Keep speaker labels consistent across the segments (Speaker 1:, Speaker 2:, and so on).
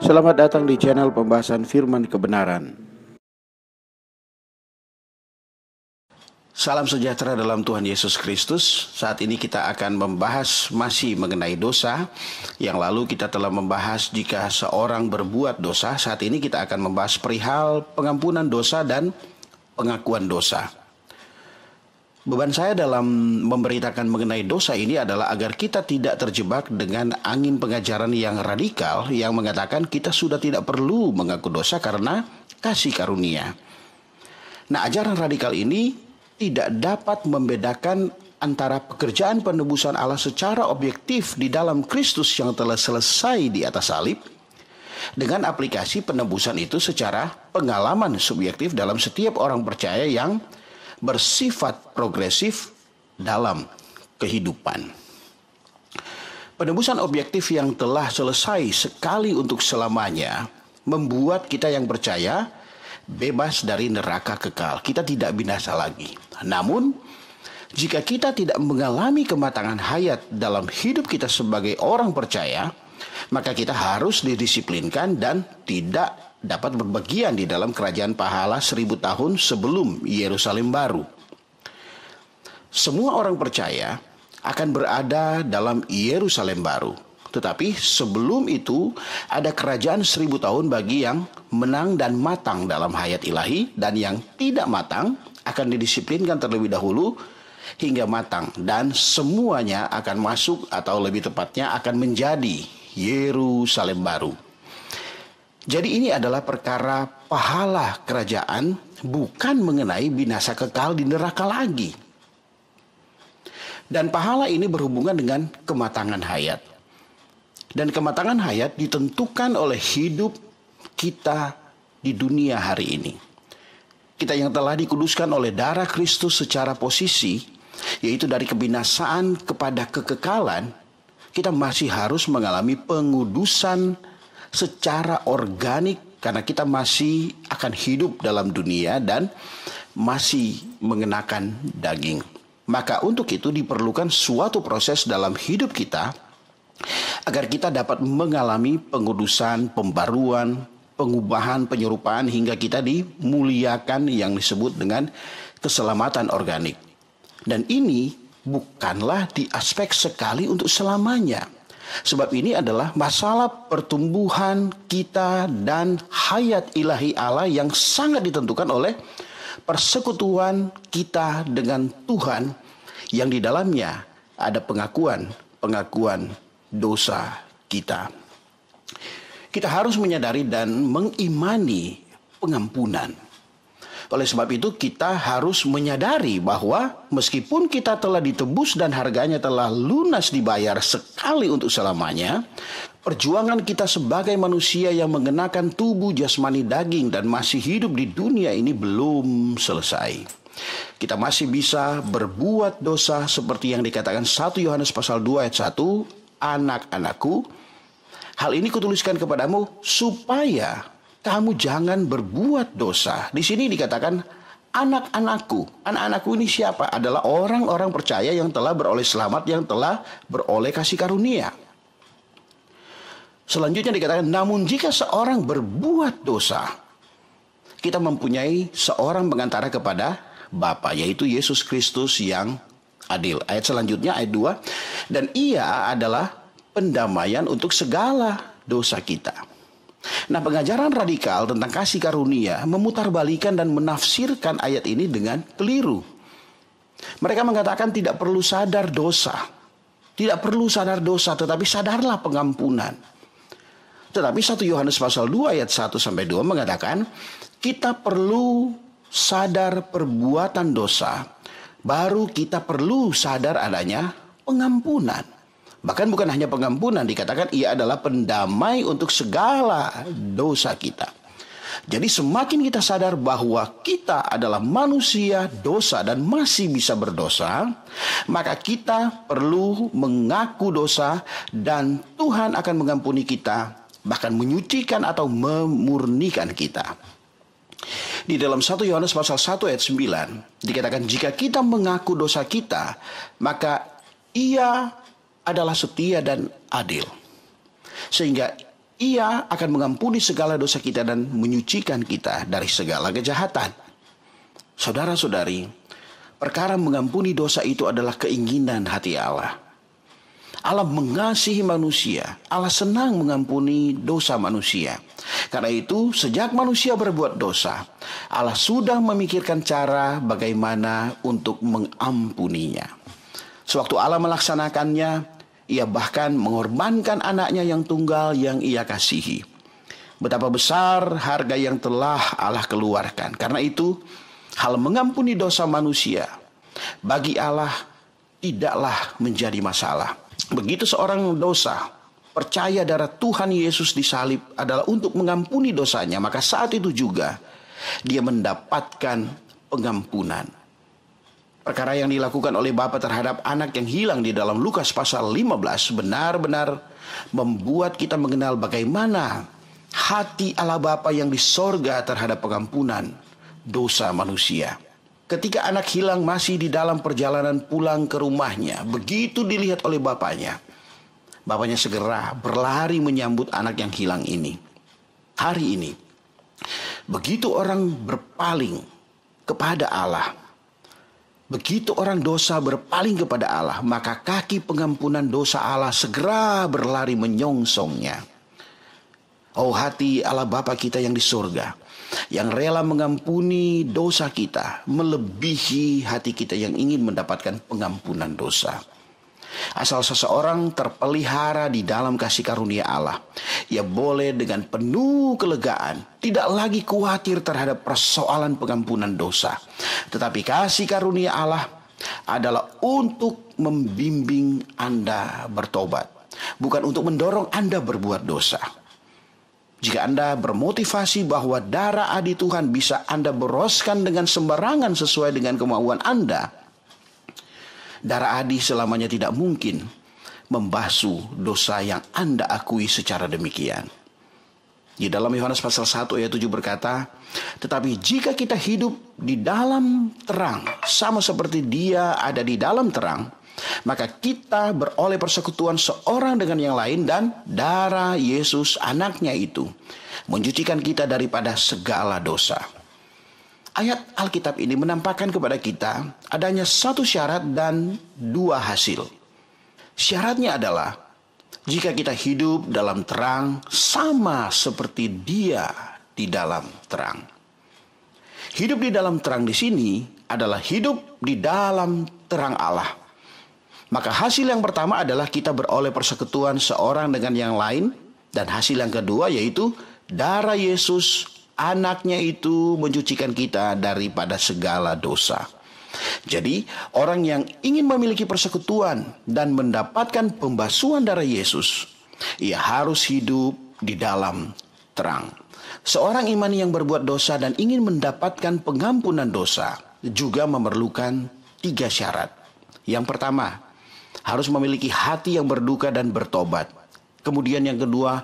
Speaker 1: Selamat datang di channel pembahasan firman kebenaran. Salam sejahtera dalam Tuhan Yesus Kristus. Saat ini kita akan membahas masih mengenai dosa. Yang lalu kita telah membahas jika seorang berbuat dosa. Saat ini kita akan membahas perihal pengampunan dosa dan pengakuan dosa. Beban saya dalam memberitakan mengenai dosa ini adalah agar kita tidak terjebak dengan angin pengajaran yang radikal yang mengatakan kita sudah tidak perlu mengaku dosa karena kasih karunia. Nah, ajaran radikal ini tidak dapat membedakan antara pekerjaan penebusan Allah secara objektif di dalam Kristus yang telah selesai di atas salib dengan aplikasi penebusan itu secara pengalaman subjektif dalam setiap orang percaya yang bersifat progresif dalam kehidupan. Penebusan objektif yang telah selesai sekali untuk selamanya membuat kita yang percaya bebas dari neraka kekal. Kita tidak binasa lagi. Namun, jika kita tidak mengalami kematangan hayat dalam hidup kita sebagai orang percaya, maka kita harus didisiplinkan dan tidak dapat berbagian di dalam kerajaan pahala 1000 tahun sebelum Yerusalem baru. Semua orang percaya akan berada dalam Yerusalem baru. Tetapi sebelum itu ada kerajaan 1000 tahun bagi yang menang dan matang dalam hayat ilahi, dan yang tidak matang akan didisiplinkan terlebih dahulu hingga matang, dan semuanya akan masuk atau lebih tepatnya akan menjadi Yerusalem baru. Jadi ini adalah perkara pahala kerajaan, bukan mengenai binasa kekal di neraka lagi. Dan pahala ini berhubungan dengan kematangan hayat. Dan kematangan hayat ditentukan oleh hidup kita di dunia hari ini. Kita yang telah dikuduskan oleh darah Kristus secara posisi, yaitu dari kebinasaan kepada kekekalan, kita masih harus mengalami pengudusan secara organik karena kita masih akan hidup dalam dunia dan masih mengenakan daging. Maka untuk itu diperlukan suatu proses dalam hidup kita agar kita dapat mengalami pengudusan, pembaruan, pengubahan, penyerupaan hingga kita dimuliakan yang disebut dengan keselamatan organik. Dan ini bukanlah di aspek sekali untuk selamanya. Sebab ini adalah masalah pertumbuhan kita dan hayat ilahi Allah yang sangat ditentukan oleh persekutuan kita dengan Tuhan yang di dalamnya ada pengakuan dosa kita. Kita harus menyadari dan mengimani pengampunan. Oleh sebab itu kita harus menyadari bahwa meskipun kita telah ditebus dan harganya telah lunas dibayar sekali untuk selamanya, perjuangan kita sebagai manusia yang mengenakan tubuh jasmani daging dan masih hidup di dunia ini belum selesai. Kita masih bisa berbuat dosa seperti yang dikatakan 1 Yohanes pasal 2 ayat 1, anak-anakku, hal ini kutuliskan kepadamu supaya kamu jangan berbuat dosa. Di sini dikatakan anak-anakku. Anak-anakku ini siapa? Adalah orang-orang percaya yang telah beroleh selamat, yang telah beroleh kasih karunia. Selanjutnya dikatakan, namun jika seorang berbuat dosa, kita mempunyai seorang pengantara kepada Bapa, yaitu Yesus Kristus yang adil. Ayat selanjutnya, ayat 2. Dan ia adalah pendamaian untuk segala dosa kita. Nah, pengajaran radikal tentang kasih karunia memutarbalikan dan menafsirkan ayat ini dengan keliru. Mereka mengatakan tidak perlu sadar dosa. Tidak perlu sadar dosa, tetapi sadarlah pengampunan. Tetapi 1 Yohanes pasal 2 ayat 1 sampai 2 mengatakan kita perlu sadar perbuatan dosa, baru kita perlu sadar adanya pengampunan. Bahkan bukan hanya pengampunan, dikatakan ia adalah pendamai untuk segala dosa kita. Jadi semakin kita sadar bahwa kita adalah manusia dosa dan masih bisa berdosa, maka kita perlu mengaku dosa dan Tuhan akan mengampuni kita, bahkan menyucikan atau memurnikan kita. Di dalam 1 Yohanes pasal 1 ayat 9 dikatakan jika kita mengaku dosa kita, maka ia adalah setia dan adil. Sehingga Ia akan mengampuni segala dosa kita dan menyucikan kita dari segala kejahatan. Saudara-saudari, perkara mengampuni dosa itu adalah keinginan hati Allah. Allah mengasihi manusia. Allah senang mengampuni dosa manusia. Karena itu, sejak manusia berbuat dosa, Allah sudah memikirkan cara bagaimana untuk mengampuninya. Sewaktu Allah melaksanakannya, Ia bahkan mengorbankan anaknya yang tunggal yang Ia kasihi. Betapa besar harga yang telah Allah keluarkan. Karena itu, hal mengampuni dosa manusia bagi Allah tidaklah menjadi masalah. Begitu seorang dosa percaya darah Tuhan Yesus disalib adalah untuk mengampuni dosanya, maka saat itu juga dia mendapatkan pengampunan. Perkara yang dilakukan oleh Bapa terhadap anak yang hilang di dalam Lukas pasal 15 benar-benar membuat kita mengenal bagaimana hati Allah Bapa yang di sorga terhadap pengampunan dosa manusia. Ketika anak hilang masih di dalam perjalanan pulang ke rumahnya, begitu dilihat oleh bapaknya, bapaknya segera berlari menyambut anak yang hilang ini. Hari ini, begitu orang berpaling kepada Allah, begitu orang dosa berpaling kepada Allah, maka kaki pengampunan dosa Allah segera berlari menyongsongnya. Oh hati Allah Bapa kita yang di surga, yang rela mengampuni dosa kita, melebihi hati kita yang ingin mendapatkan pengampunan dosa. Asal seseorang terpelihara di dalam kasih karunia Allah, ia boleh dengan penuh kelegaan, tidak lagi khawatir terhadap persoalan pengampunan dosa. Tetapi kasih karunia Allah adalah untuk membimbing Anda bertobat, bukan untuk mendorong Anda berbuat dosa. Jika Anda bermotivasi bahwa darah adi Tuhan bisa Anda beroskan dengan sembarangan sesuai dengan kemauan Anda, darah adi selamanya tidak mungkin membasuh dosa yang Anda akui secara demikian. Di dalam Yohanes pasal 1 ayat 7 berkata, tetapi jika kita hidup di dalam terang, sama seperti Dia ada di dalam terang, maka kita beroleh persekutuan seorang dengan yang lain, dan darah Yesus anaknya itu mencucikan kita daripada segala dosa. Ayat Alkitab ini menampakkan kepada kita adanya satu syarat dan dua hasil. Syaratnya adalah jika kita hidup dalam terang sama seperti Dia di dalam terang. Hidup di dalam terang di sini adalah hidup di dalam terang Allah. Maka hasil yang pertama adalah kita beroleh persekutuan seorang dengan yang lain. Dan hasil yang kedua yaitu darah Yesus anaknya itu mencucikan kita daripada segala dosa. Jadi orang yang ingin memiliki persekutuan dan mendapatkan pembasuhan darah Yesus, ia harus hidup di dalam terang. Seorang imani yang berbuat dosa dan ingin mendapatkan pengampunan dosa juga memerlukan 3 syarat. Yang pertama, harus memiliki hati yang berduka dan bertobat. Kemudian yang kedua,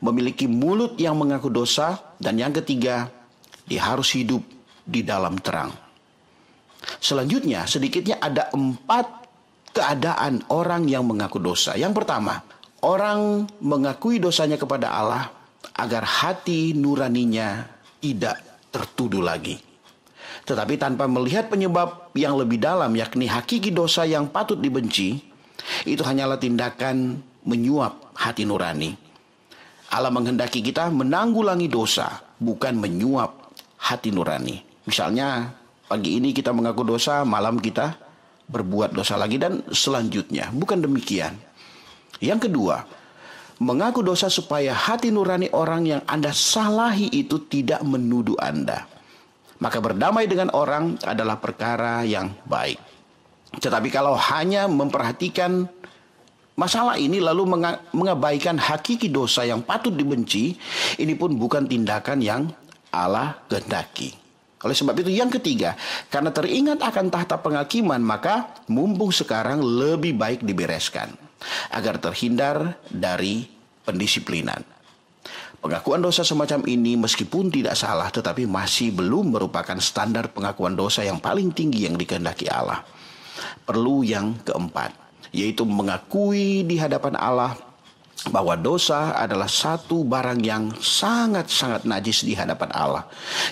Speaker 1: memiliki mulut yang mengaku dosa. Dan yang ketiga, dia harus hidup di dalam terang. Selanjutnya, sedikitnya ada 4 keadaan orang yang mengaku dosa. Yang pertama, orang mengakui dosanya kepada Allah agar hati nuraninya tidak tertuduh lagi. Tetapi tanpa melihat penyebab yang lebih dalam, yakni hakiki dosa yang patut dibenci, itu hanyalah tindakan menyuap hati nurani. Allah menghendaki kita menanggulangi dosa, bukan menyuap hati nurani. Misalnya, pagi ini kita mengaku dosa, malam kita berbuat dosa lagi, dan selanjutnya. Bukan demikian. Yang kedua, mengaku dosa supaya hati nurani orang yang Anda salahi itu tidak menuduh Anda. Maka berdamai dengan orang adalah perkara yang baik. Tetapi kalau hanya memperhatikan masalah ini lalu mengabaikan hakiki dosa yang patut dibenci, ini pun bukan tindakan yang Allah kehendaki. Oleh sebab itu yang ketiga, karena teringat akan tahta penghakiman, maka mumpung sekarang lebih baik dibereskan, agar terhindar dari pendisiplinan. Pengakuan dosa semacam ini meskipun tidak salah, tetapi masih belum merupakan standar pengakuan dosa yang paling tinggi yang dikehendaki Allah. Perlu yang keempat, yaitu mengakui di hadapan Allah bahwa dosa adalah satu barang yang sangat-sangat najis di hadapan Allah,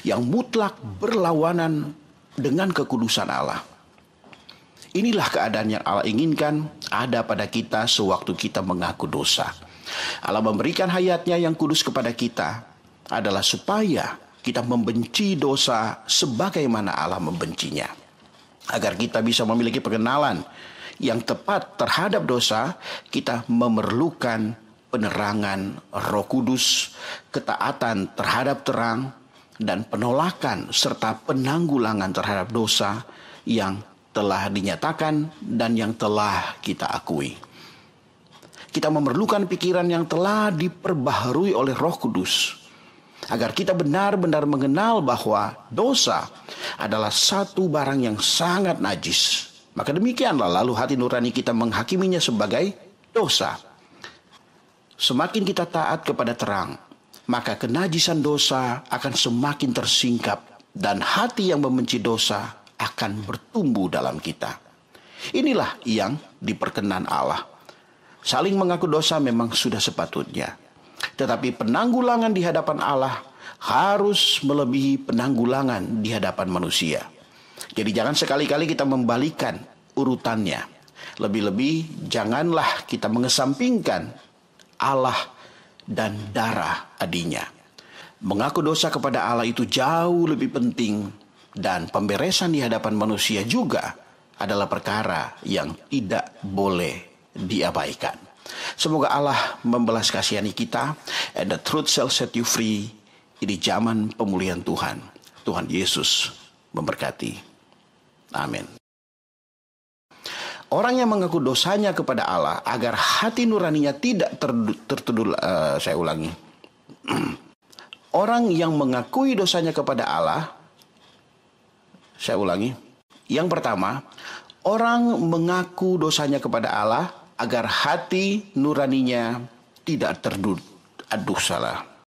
Speaker 1: yang mutlak berlawanan dengan kekudusan Allah. Inilah keadaan yang Allah inginkan ada pada kita sewaktu kita mengaku dosa. Allah memberikan hayatnya yang kudus kepada kita adalah supaya kita membenci dosa sebagaimana Allah membencinya. Agar kita bisa memiliki pengenalan yang tepat terhadap dosa, kita memerlukan penerangan Roh Kudus, ketaatan terhadap terang, dan penolakan serta penanggulangan terhadap dosa yang telah dinyatakan dan yang telah kita akui. Kita memerlukan pikiran yang telah diperbaharui oleh Roh Kudus, agar kita benar-benar mengenal bahwa dosa adalah satu barang yang sangat najis. Maka demikianlah lalu hati nurani kita menghakiminya sebagai dosa. Semakin kita taat kepada terang, maka kenajisan dosa akan semakin tersingkap dan hati yang membenci dosa akan bertumbuh dalam kita. Inilah yang diperkenan Allah. Saling mengaku dosa memang sudah sepatutnya. Tetapi penanggulangan di hadapan Allah harus melebihi penanggulangan di hadapan manusia. Jadi jangan sekali-kali kita membalikan urutannya. Lebih-lebih janganlah kita mengesampingkan Allah dan darah adinya. Mengaku dosa kepada Allah itu jauh lebih penting, dan pemberesan di hadapan manusia juga adalah perkara yang tidak boleh diabaikan. Semoga Allah membelas kasihani kita, and the truth shall set you free. Ini zaman pemulihan Tuhan. Tuhan Yesus memberkati. Amin. Orang yang mengaku dosanya kepada Allah agar hati nuraninya tidak tertuduh. Saya ulangi. Orang yang mengakui dosanya kepada Allah. Saya ulangi. Yang pertama, orang mengaku dosanya kepada Allah agar hati nuraninya tidak tertuduh. Aduh, salah.